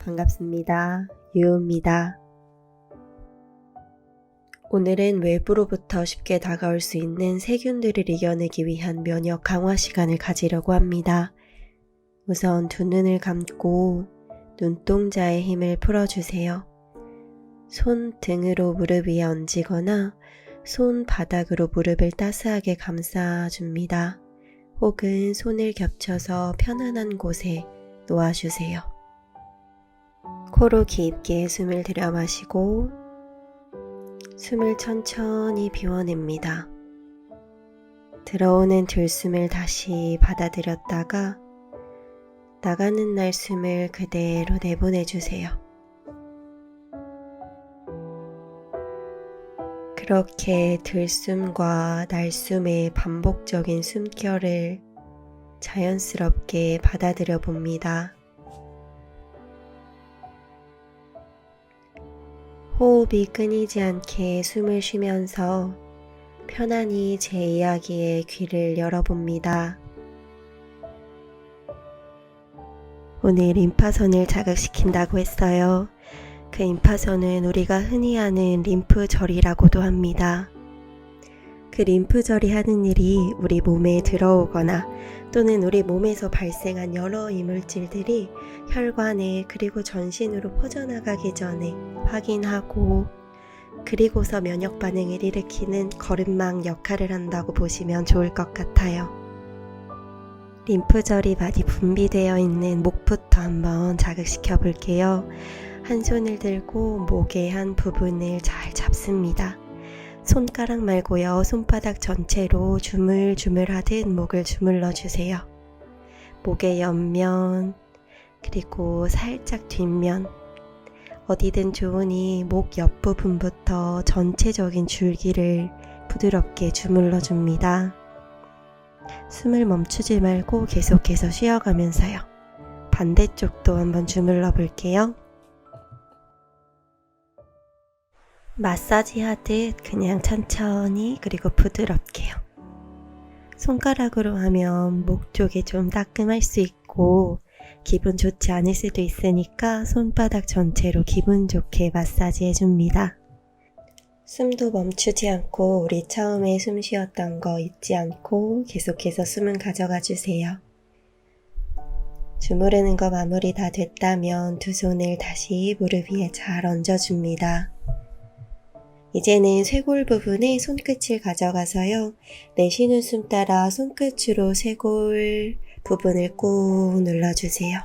반갑습니다. 유우입니다. 오늘은 외부로부터 쉽게 다가올 수 있는 세균들을 이겨내기 위한 면역 강화 시간을 가지려고 합니다. 우선 두 눈을 감고 눈동자의 힘을 풀어주세요. 손등으로 무릎 위에 얹거나 손바닥으로 무릎을 따스하게 감싸줍니다. 혹은 손을 겹쳐서 편안한 곳에 놓아주세요. 코로 깊게 숨을 들여 마시고 숨을 천천히 비워냅니다. 들어오는 들숨을 다시 받아들였다가 나가는 날숨을 그대로 내보내주세요. 그렇게 들숨과 날숨의 반복적인 숨결을 자연스럽게 받아들여 봅니다. 호흡이 끊이지 않게 숨을 쉬면서 편안히 제 이야기에 귀를 열어봅니다. 오늘 림파선을 자극시킨다고 했어요. 그 림파선은 우리가 흔히 아는 림프절이라고도 합니다. 그 림프절이 하는 일이 우리 몸에 들어오거나 또는 우리 몸에서 발생한 여러 이물질들이 혈관에 그리고 전신으로 퍼져나가기 전에 확인하고 그리고서 면역 반응을 일으키는 거름망 역할을 한다고 보시면 좋을 것 같아요. 림프절이 많이 분비되어 있는 목부터 한번 자극시켜 볼게요. 한 손을 들고 목의 한 부분을 잘 잡습니다. 손가락 말고요. 손바닥 전체로 주물주물하듯 목을 주물러 주세요. 목의 옆면 그리고 살짝 뒷면 어디든 좋으니 목 옆부분부터 전체적인 줄기를 부드럽게 주물러 줍니다. 숨을 멈추지 말고 계속해서 쉬어가면서요. 반대쪽도 한번 주물러 볼게요. 마사지 하듯 그냥 천천히 그리고 부드럽게요. 손가락으로 하면 목 쪽이 좀 따끔할 수 있고 기분 좋지 않을 수도 있으니까 손바닥 전체로 기분 좋게 마사지 해줍니다. 숨도 멈추지 않고 우리 처음에 숨 쉬었던 거 잊지 않고 계속해서 숨은 가져가 주세요. 주무르는 거 마무리 다 됐다면 두 손을 다시 무릎 위에 잘 얹어줍니다. 이제는 쇄골 부분에 손끝을 가져가서요. 내쉬는 숨 따라 손끝으로 쇄골 부분을 꾹 눌러주세요.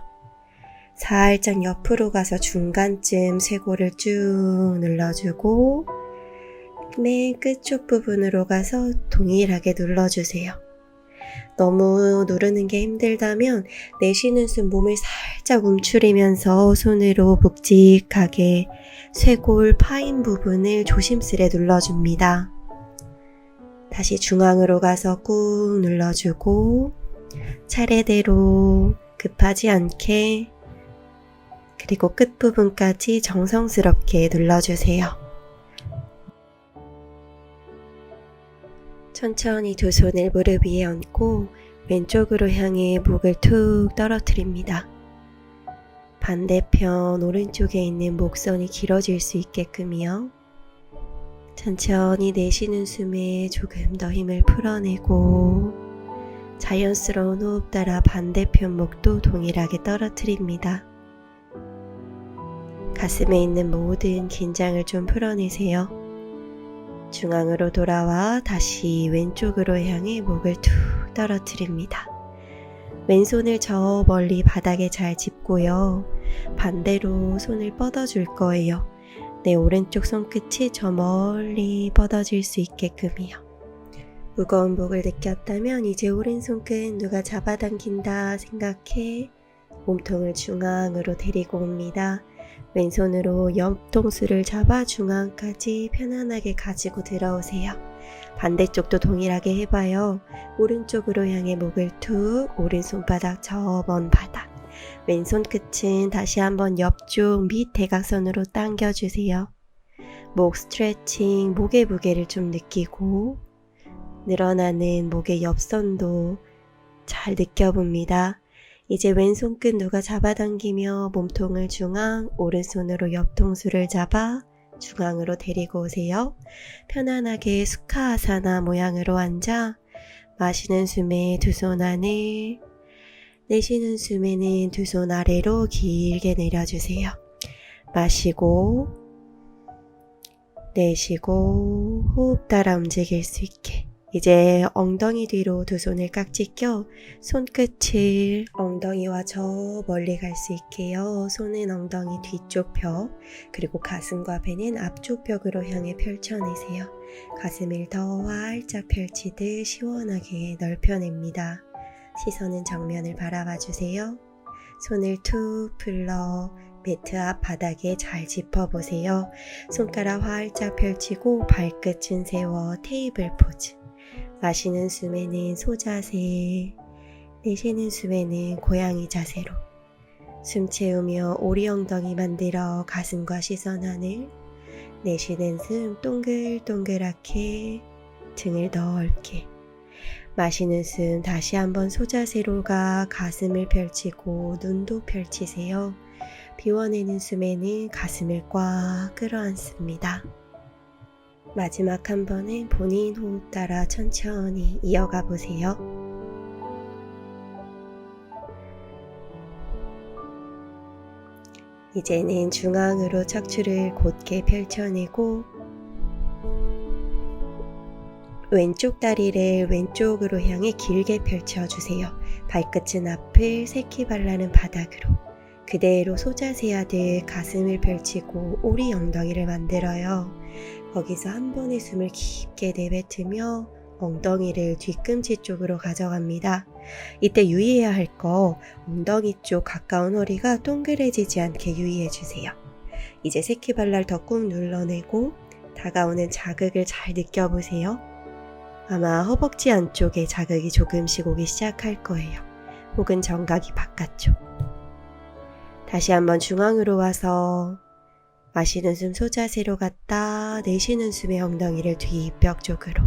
살짝 옆으로 가서 중간쯤 쇄골을 쭉 눌러주고 맨 끝쪽 부분으로 가서 동일하게 눌러주세요. 너무 누르는 게 힘들다면 내쉬는 숨 몸을 살짝 움츠리면서 손으로 묵직하게 쇄골 파인 부분을 조심스레 눌러줍니다. 다시 중앙으로 가서 꾹 눌러주고 차례대로 급하지 않게 그리고 끝부분까지 정성스럽게 눌러주세요. 천천히 두 손을 무릎 위에 얹고 왼쪽으로 향해 목을 툭 떨어뜨립니다. 반대편 오른쪽에 있는 목선이 길어질 수 있게끔요. 천천히 내쉬는 숨에 조금 더 힘을 풀어내고 자연스러운 호흡 따라 반대편 목도 동일하게 떨어뜨립니다. 가슴에 있는 모든 긴장을 좀 풀어내세요. 중앙으로 돌아와 다시 왼쪽으로 향해 목을 툭 떨어뜨립니다. 왼손을 저 멀리 바닥에 잘 짚고요. 반대로 손을 뻗어줄 거예요. 내 오른쪽 손끝이 저 멀리 뻗어질 수 있게끔이요. 무거운 목을 느꼈다면 이제 오른손끝 누가 잡아당긴다 생각해 몸통을 중앙으로 데리고 옵니다. 왼손으로 옆통수를 잡아 중앙까지 편안하게 가지고 들어오세요. 반대쪽도 동일하게 해봐요. 오른쪽으로 향해 목을 툭, 오른손바닥 저 먼 바닥. 왼손 끝은 다시 한번 옆쪽 밑 대각선으로 당겨주세요. 목 스트레칭, 목의 무게를 좀 느끼고 늘어나는 목의 옆선도 잘 느껴봅니다. 이제 왼손끝 누가 잡아당기며 몸통을 중앙, 오른손으로 옆통수를 잡아 중앙으로 데리고 오세요. 편안하게 수카아사나 모양으로 앉아 마시는 숨에 두 손 안을, 내쉬는 숨에는 두 손 아래로 길게 내려주세요. 마시고 내쉬고 호흡 따라 움직일 수 있게. 이제 엉덩이 뒤로 두 손을 깍지 껴 손끝을 엉덩이와 저 멀리 갈 수 있게요. 손은 엉덩이 뒤쪽 벽, 그리고 가슴과 배는 앞쪽 벽으로 향해 펼쳐내세요. 가슴을 더 활짝 펼치듯 시원하게 넓혀냅니다. 시선은 정면을 바라봐 주세요. 손을 툭 풀러 매트 앞 바닥에 잘 짚어보세요. 손가락 활짝 펼치고 발끝은 세워 테이블 포즈. 마시는 숨에는 소자세, 내쉬는 숨에는 고양이 자세로 숨 채우며 오리 엉덩이 만들어 가슴과 시선 하늘, 내쉬는 숨 동글동글하게 등을 넓게. 마시는 숨 다시 한번 소자세로 가 가슴을 펼치고 눈도 펼치세요. 비워내는 숨에는 가슴을 꽉 끌어안습니다. 마지막 한 번은 본인 호흡 따라 천천히 이어가 보세요. 이제는 중앙으로 척추를 곧게 펼쳐내고 왼쪽 다리를 왼쪽으로 향해 길게 펼쳐주세요. 발끝은 앞을 새끼발라는 바닥으로 그대로 소자세하듯 가슴을 펼치고 오리 엉덩이를 만들어요. 거기서 한 번의 숨을 깊게 내뱉으며 엉덩이를 뒤꿈치 쪽으로 가져갑니다. 이때 유의해야 할 거, 엉덩이 쪽 가까운 허리가 동그래지지 않게 유의해주세요. 이제 새끼발랄 더 꾹 눌러내고 다가오는 자극을 잘 느껴보세요. 아마 허벅지 안쪽에 자극이 조금씩 오기 시작할 거예요. 혹은 정각이 바깥쪽. 다시 한번 중앙으로 와서 마시는 숨 소자세로 갔다 내쉬는 숨에 엉덩이를 뒷벽 쪽으로.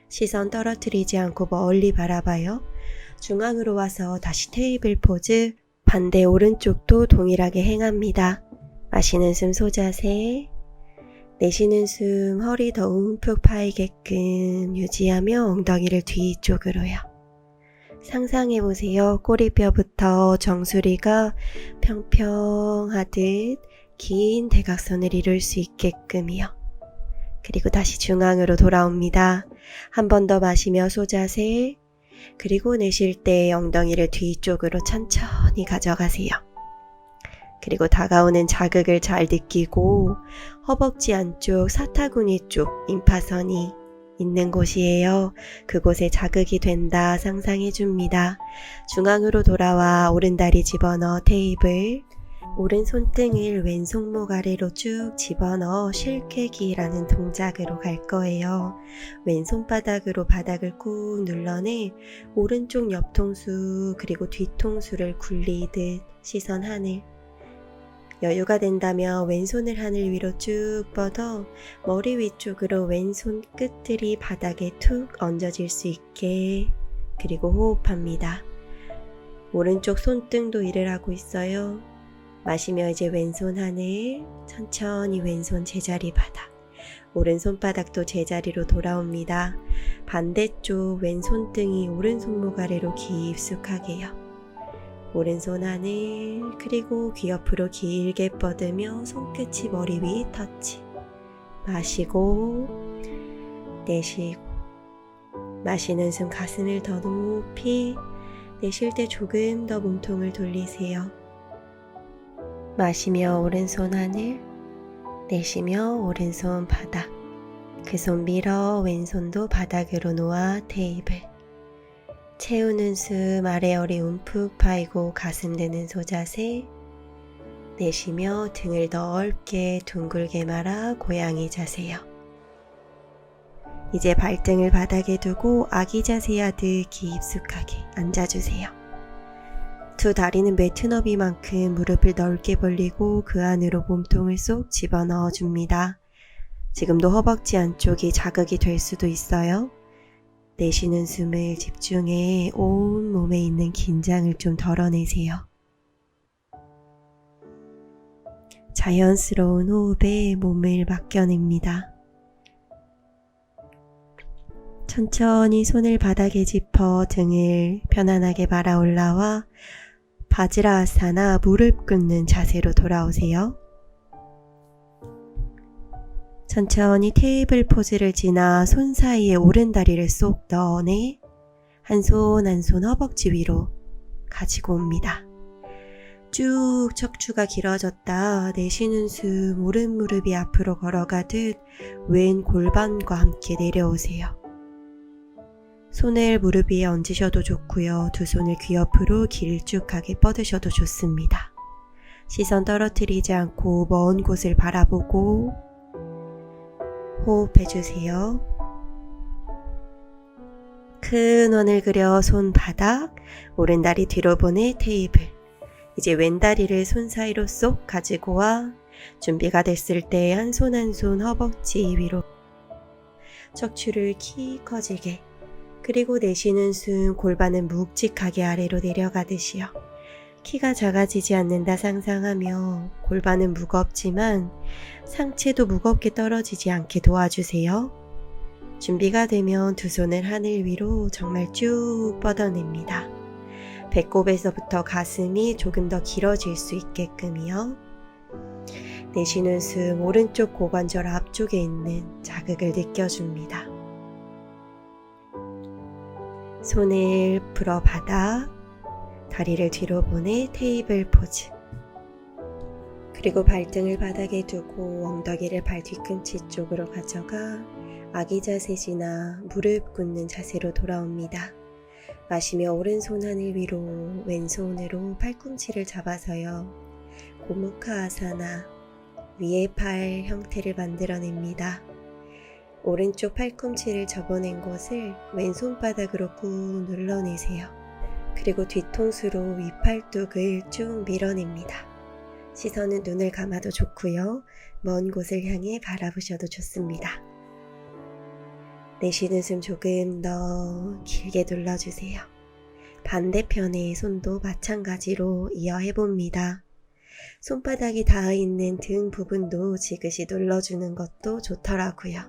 시선 떨어뜨리지 않고 멀리 바라봐요. 중앙으로 와서 다시 테이블 포즈, 반대 오른쪽도 동일하게 행합니다. 마시는 숨 소자세, 내쉬는 숨 허리 더 움푹 파이게끔 유지하며 엉덩이를 뒤쪽으로요. 상상해보세요. 꼬리뼈부터 정수리가 평평하듯 긴 대각선을 이룰 수 있게끔이요. 그리고 다시 중앙으로 돌아옵니다. 한 번 더 마시며 소자세, 그리고 내쉴 때 엉덩이를 뒤쪽으로 천천히 가져가세요. 그리고 다가오는 자극을 잘 느끼고 허벅지 안쪽 사타구니 쪽 임파선이 있는 곳이에요. 그곳에 자극이 된다 상상해줍니다. 중앙으로 돌아와 오른다리 집어넣어 테이블, 오른 손등을 왼 손목 아래로 쭉 집어넣어 실쾌기라는 동작으로 갈 거예요. 왼 손바닥으로 바닥을 꾹 눌러내 오른쪽 옆통수 그리고 뒤통수를 굴리듯 시선 하늘. 여유가 된다면 왼손을 하늘 위로 쭉 뻗어 머리 위쪽으로 왼손 끝들이 바닥에 툭 얹어질 수 있게, 그리고 호흡합니다. 오른쪽 손등도 일을 하고 있어요. 마시며 이제 왼손 하늘, 천천히 왼손 제자리 바닥, 오른손바닥도 제자리로 돌아옵니다. 반대쪽 왼손등이 오른손목 아래로 깊숙하게요. 오른손 하늘, 그리고 귀 옆으로 길게 뻗으며 손끝이 머리 위 터치. 마시고 내쉬고, 마시는 숨 가슴을 더 높이, 내쉴 때 조금 더 몸통을 돌리세요. 마시며 오른손 하늘, 내쉬며 오른손 바닥, 그 손 밀어 왼손도 바닥으로 놓아 테이블. 채우는 숨 아래 허리 움푹 파이고 가슴 드는 소자세, 내쉬며 등을 넓게 둥글게 말아 고양이 자세요. 이제 발등을 바닥에 두고 아기 자세 하듯 깊숙하게 앉아주세요. 두 다리는 매트 너비만큼 무릎을 넓게 벌리고 그 안으로 몸통을 쏙 집어넣어 줍니다. 지금도 허벅지 안쪽이 자극이 될 수도 있어요. 내쉬는 숨을 집중해 온 몸에 있는 긴장을 좀 덜어내세요. 자연스러운 호흡에 몸을 맡겨냅니다. 천천히 손을 바닥에 짚어 등을 편안하게 말아 올라와 바지라아사나 무릎 꿇는 자세로 돌아오세요. 천천히 테이블 포즈를 지나 손 사이에 오른다리를 쏙 넣어내 한 손 한 손 허벅지 위로 가지고 옵니다. 쭉 척추가 길어졌다 내쉬는 숨 오른 무릎이 앞으로 걸어가듯 왼 골반과 함께 내려오세요. 손을 무릎 위에 얹으셔도 좋고요. 두 손을 귀 옆으로 길쭉하게 뻗으셔도 좋습니다. 시선 떨어뜨리지 않고 먼 곳을 바라보고 호흡해주세요. 큰 원을 그려 손바닥, 오른다리 뒤로 보내 테이블. 이제 왼다리를 손 사이로 쏙 가지고 와 준비가 됐을 때 한 손 한 손 허벅지 위로 척추를 키 커지게 그리고 내쉬는 숨 골반은 묵직하게 아래로 내려가듯이요. 키가 작아지지 않는다 상상하며 골반은 무겁지만 상체도 무겁게 떨어지지 않게 도와주세요. 준비가 되면 두 손을 하늘 위로 정말 쭉 뻗어냅니다. 배꼽에서부터 가슴이 조금 더 길어질 수 있게끔이요. 내쉬는 숨 오른쪽 고관절 앞쪽에 있는 자극을 느껴줍니다. 손을 풀어 바닥, 다리를 뒤로 보내 테이블 포즈. 그리고 발등을 바닥에 두고 엉덩이를 발 뒤꿈치 쪽으로 가져가 아기 자세 지나 무릎 꿇는 자세로 돌아옵니다. 마시며 오른손 하늘 위로 왼손으로 팔꿈치를 잡아서요. 고무카 아사나 위에 팔 형태를 만들어냅니다. 오른쪽 팔꿈치를 접어낸 곳을 왼손바닥으로 꾹 눌러내세요. 그리고 뒤통수로 윗팔뚝을 쭉 밀어냅니다. 시선은 눈을 감아도 좋고요. 먼 곳을 향해 바라보셔도 좋습니다. 내쉬는 숨 조금 더 길게 눌러주세요. 반대편의 손도 마찬가지로 이어해봅니다. 손바닥이 닿아있는 등 부분도 지그시 눌러주는 것도 좋더라고요.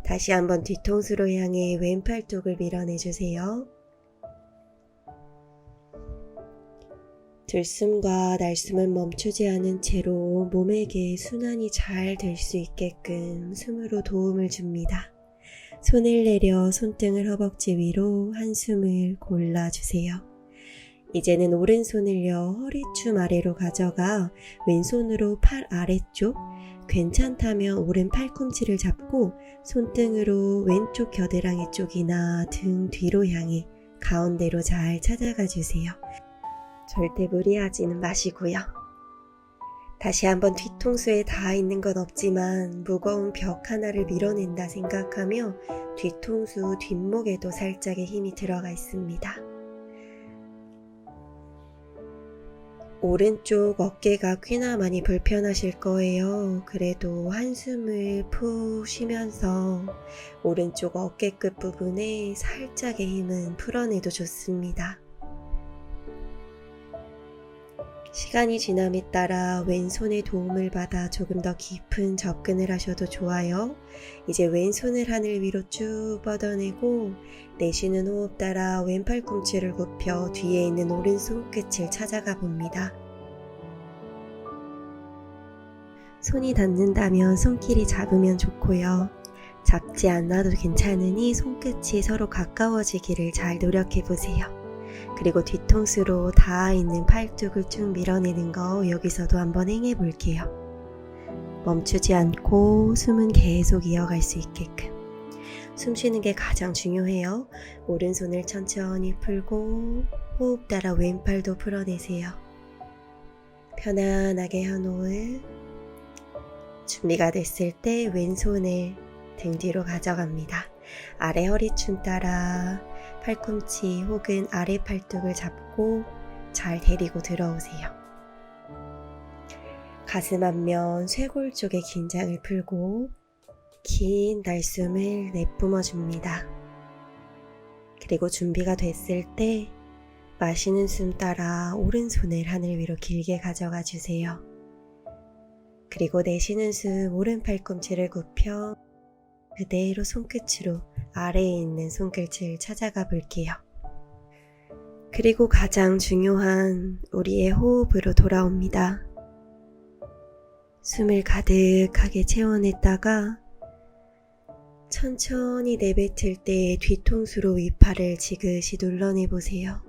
다시 한번 뒤통수로 향해 왼팔뚝을 밀어내주세요. 들숨과 날숨은 멈추지 않은 채로 몸에게 순환이 잘 될 수 있게끔 숨으로 도움을 줍니다. 손을 내려 손등을 허벅지 위로 한숨을 골라주세요. 이제는 오른손을요 허리춤 아래로 가져가 왼손으로 팔 아래쪽 괜찮다면 오른 팔꿈치를 잡고 손등으로 왼쪽 겨드랑이 쪽이나 등 뒤로 향해 가운데로 잘 찾아가 주세요. 절대 무리하지는 마시고요. 다시 한번 뒤통수에 닿아있는 건 없지만 무거운 벽 하나를 밀어낸다 생각하며 뒤통수 뒷목에도 살짝의 힘이 들어가 있습니다. 오른쪽 어깨가 꽤나 많이 불편하실 거예요. 그래도 한숨을 푹 쉬면서 오른쪽 어깨 끝 부분에 살짝의 힘은 풀어내도 좋습니다. 시간이 지남에 따라 왼손의 도움을 받아 조금 더 깊은 접근을 하셔도 좋아요. 이제 왼손을 하늘 위로 쭉 뻗어내고 내쉬는 호흡 따라 왼팔 꿈치를 굽혀 뒤에 있는 오른손 끝을 찾아가 봅니다. 손이 닿는다면 손길이 잡으면 좋고요. 잡지 않아도 괜찮으니 손끝이 서로 가까워지기를 잘 노력해 보세요. 그리고 뒤통수로 닿아있는 팔뚝을 쭉 밀어내는 거 여기서도 한번 행해 볼게요. 멈추지 않고 숨은 계속 이어갈 수 있게끔. 숨 쉬는 게 가장 중요해요. 오른손을 천천히 풀고 호흡 따라 왼팔도 풀어내세요. 편안하게 한 호흡. 준비가 됐을 때 왼손을 등 뒤로 가져갑니다. 아래 허리춤 따라 팔꿈치 혹은 아래 팔뚝을 잡고 잘 데리고 들어오세요. 가슴 앞면 쇄골 쪽의 긴장을 풀고 긴 날숨을 내뿜어 줍니다. 그리고 준비가 됐을 때 마시는 숨 따라 오른손을 하늘 위로 길게 가져가 주세요. 그리고 내쉬는 숨 오른 팔꿈치를 굽혀 그대로 손끝으로 아래에 있는 손끝을 찾아가 볼게요. 그리고 가장 중요한 우리의 호흡으로 돌아옵니다. 숨을 가득하게 채워냈다가 천천히 내뱉을 때 뒤통수로 윗팔을 지그시 눌러내보세요.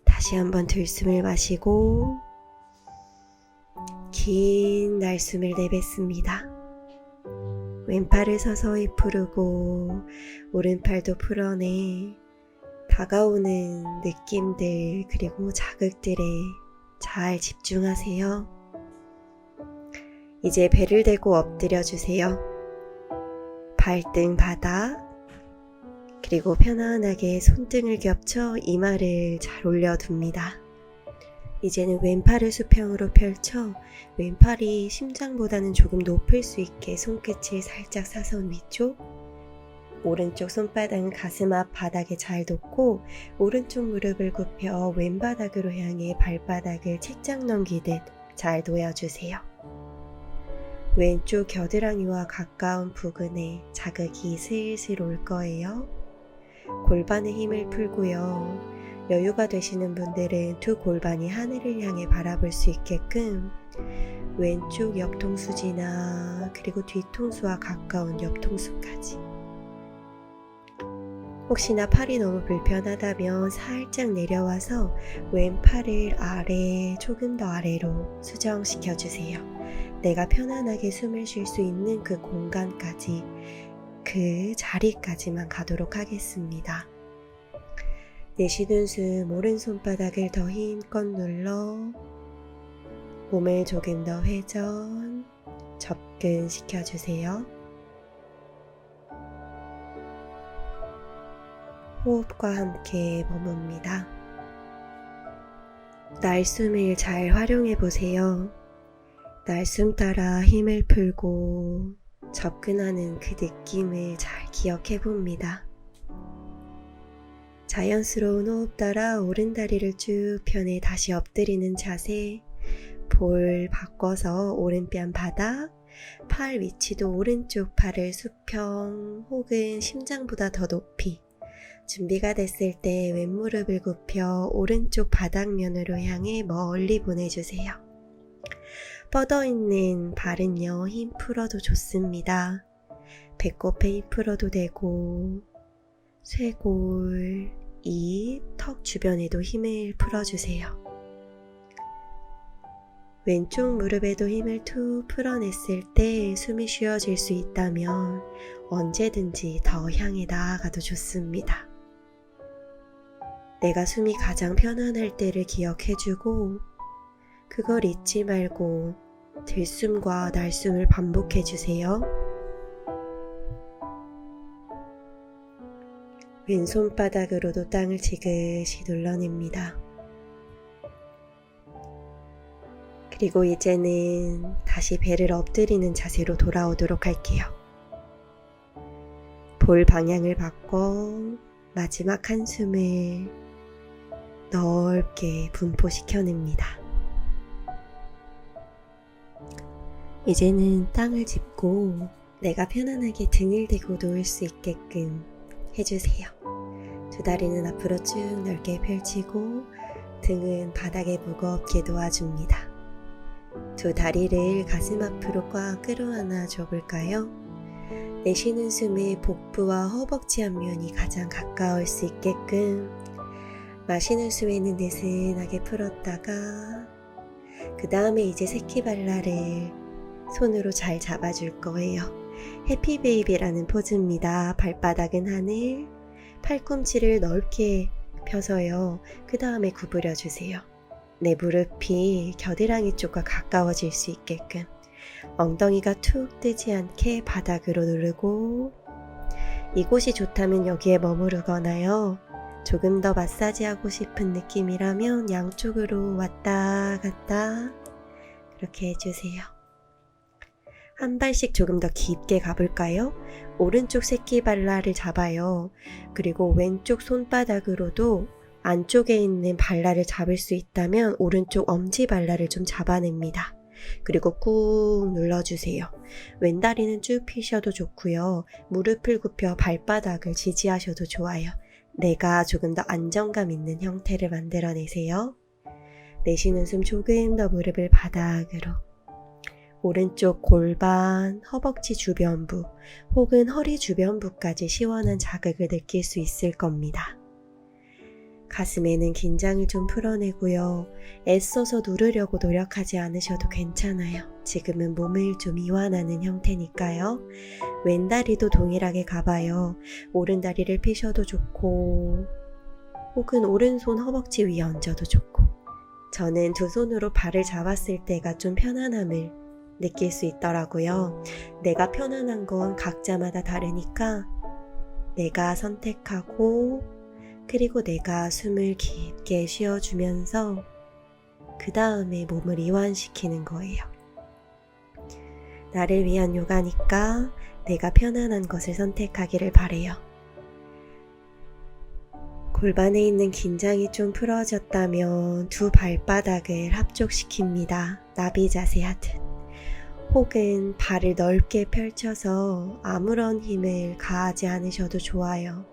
다시 한번 들숨을 마시고 긴 날숨을 내뱉습니다. 왼팔을 서서히 풀고 오른팔도 풀어내 다가오는 느낌들 그리고 자극들에 잘 집중하세요. 이제 배를 대고 엎드려 주세요. 발등 바닥 그리고 편안하게 손등을 겹쳐 이마를 잘 올려둡니다. 이제는 왼팔을 수평으로 펼쳐 왼팔이 심장보다는 조금 높을 수 있게 손끝을 살짝 사선 위쪽, 오른쪽 손바닥은 가슴 앞 바닥에 잘 뒀고 오른쪽 무릎을 굽혀 왼바닥으로 향해 발바닥을 책장 넘기듯 잘 놓여주세요. 왼쪽 겨드랑이와 가까운 부근에 자극이 슬슬 올 거예요. 골반에 힘을 풀고요. 여유가 되시는 분들은 두 골반이 하늘을 향해 바라볼 수 있게끔 왼쪽 옆통수지나 그리고 뒤통수와 가까운 옆통수까지 혹시나 팔이 너무 불편하다면 살짝 내려와서 왼팔을 아래 조금 더 아래로 수정시켜 주세요. 내가 편안하게 숨을 쉴 수 있는 그 공간까지 그 자리까지만 가도록 하겠습니다. 내쉬는 숨 오른손바닥을 더 힘껏 눌러 몸을 조금 더 회전, 접근시켜주세요. 호흡과 함께 머뭅니다. 날숨을 잘 활용해 보세요. 날숨 따라 힘을 풀고 접근하는 그 느낌을 잘 기억해 봅니다. 자연스러운 호흡 따라 오른다리를 쭉 펴내 다시 엎드리는 자세, 볼 바꿔서 오른뺨 바닥, 팔 위치도 오른쪽 팔을 수평 혹은 심장보다 더 높이, 준비가 됐을 때 왼무릎을 굽혀 오른쪽 바닥면으로 향해 멀리 보내주세요. 뻗어있는 발은요, 힘 풀어도 좋습니다. 배꼽에 힘 풀어도 되고 쇄골, 입, 턱 주변에도 힘을 풀어주세요. 왼쪽 무릎에도 힘을 툭 풀어냈을 때 숨이 쉬어질 수 있다면 언제든지 더 향해 나아가도 좋습니다. 내가 숨이 가장 편안할 때를 기억해주고 그걸 잊지 말고 들숨과 날숨을 반복해주세요. 왼손바닥으로도 땅을 지그시 눌러냅니다. 그리고 이제는 다시 배를 엎드리는 자세로 돌아오도록 할게요. 볼 방향을 바꿔 마지막 한숨을 넓게 분포시켜냅니다. 이제는 땅을 짚고 내가 편안하게 등을 대고 누울 수 있게끔 해주세요. 두 다리는 앞으로 쭉 넓게 펼치고 등은 바닥에 무겁게 놓아줍니다. 두 다리를 가슴 앞으로 꽉 끌어안아 줘볼까요? 내쉬는 숨에 복부와 허벅지 앞면이 가장 가까울 수 있게끔 마시는 숨에는 느슨하게 풀었다가 그 다음에 이제 새끼발랄을 손으로 잘 잡아줄 거예요. 해피베이비라는 포즈입니다. 발바닥은 하늘, 팔꿈치를 넓게 펴서요. 그 다음에 구부려 주세요. 내 무릎이 겨드랑이 쪽과 가까워질 수 있게끔 엉덩이가 툭 뜨지 않게 바닥으로 누르고 이곳이 좋다면 여기에 머무르거나요. 조금 더 마사지하고 싶은 느낌이라면 양쪽으로 왔다 갔다 그렇게 해주세요. 한 발씩 조금 더 깊게 가볼까요? 오른쪽 새끼발라를 잡아요. 그리고 왼쪽 손바닥으로도 안쪽에 있는 발라를 잡을 수 있다면 오른쪽 엄지발라를 좀 잡아냅니다. 그리고 꾹 눌러주세요. 왼다리는 쭉 펴셔도 좋고요. 무릎을 굽혀 발바닥을 지지하셔도 좋아요. 내가 조금 더 안정감 있는 형태를 만들어내세요. 내쉬는 숨 조금 더 무릎을 바닥으로. 오른쪽 골반, 허벅지 주변부 혹은 허리 주변부까지 시원한 자극을 느낄 수 있을 겁니다. 가슴에는 긴장을 좀 풀어내고요. 애써서 누르려고 노력하지 않으셔도 괜찮아요. 지금은 몸을 좀 이완하는 형태니까요. 왼다리도 동일하게 가봐요. 오른다리를 펴셔도 좋고 혹은 오른손 허벅지 위에 얹어도 좋고 저는 두 손으로 발을 잡았을 때가 좀 편안함을 느낄 수 있더라고요. 내가 편안한 건 각자마다 다르니까 내가 선택하고 그리고 내가 숨을 깊게 쉬어주면서 그 다음에 몸을 이완시키는 거예요. 나를 위한 요가니까 내가 편안한 것을 선택하기를 바래요. 골반에 있는 긴장이 좀 풀어졌다면 두 발바닥을 합족시킵니다. 나비 자세 하듯. 혹은 발을 넓게 펼쳐서 아무런 힘을 가하지 않으셔도 좋아요.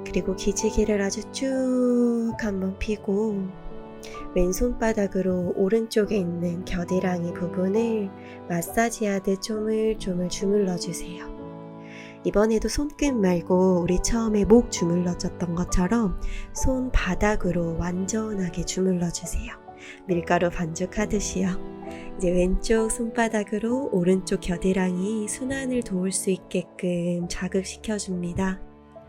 그리고 기지개를 아주 쭉 한번 펴고 왼손바닥으로 오른쪽에 있는 겨드랑이 부분을 마사지하듯 조물조물 주물러 주세요. 이번에도 손끝 말고 우리 처음에 목 주물러줬던 것처럼 손바닥으로 완전하게 주물러 주세요. 밀가루 반죽하듯이요. 이제 왼쪽 손바닥으로 오른쪽 겨드랑이 순환을 도울 수 있게끔 자극시켜줍니다.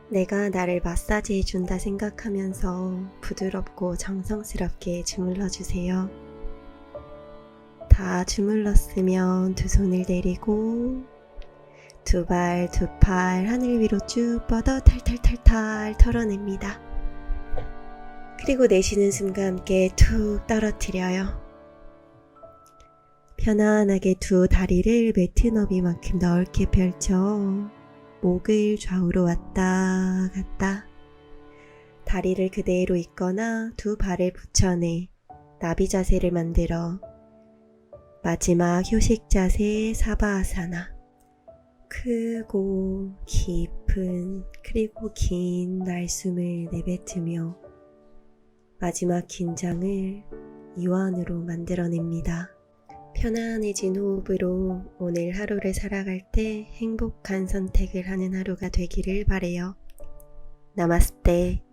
내가 나를 마사지해 준다 생각하면서 부드럽고 정성스럽게 주물러주세요. 다 주물렀으면 두 손을 내리고 두 발, 두 팔 하늘 위로 쭉 뻗어 탈탈탈탈 털어냅니다. 그리고 내쉬는 숨과 함께 툭 떨어뜨려요. 편안하게 두 다리를 매트 너비만큼 넓게 펼쳐 목을 좌우로 왔다 갔다 다리를 그대로 있거나 두 발을 붙여내 나비 자세를 만들어 마지막 휴식 자세 사바아사나 크고 깊은 그리고 긴 날숨을 내뱉으며 마지막 긴장을 이완으로 만들어냅니다. 편안해진 호흡으로 오늘 하루를 살아갈 때 행복한 선택을 하는 하루가 되기를 바래요. 나마스테.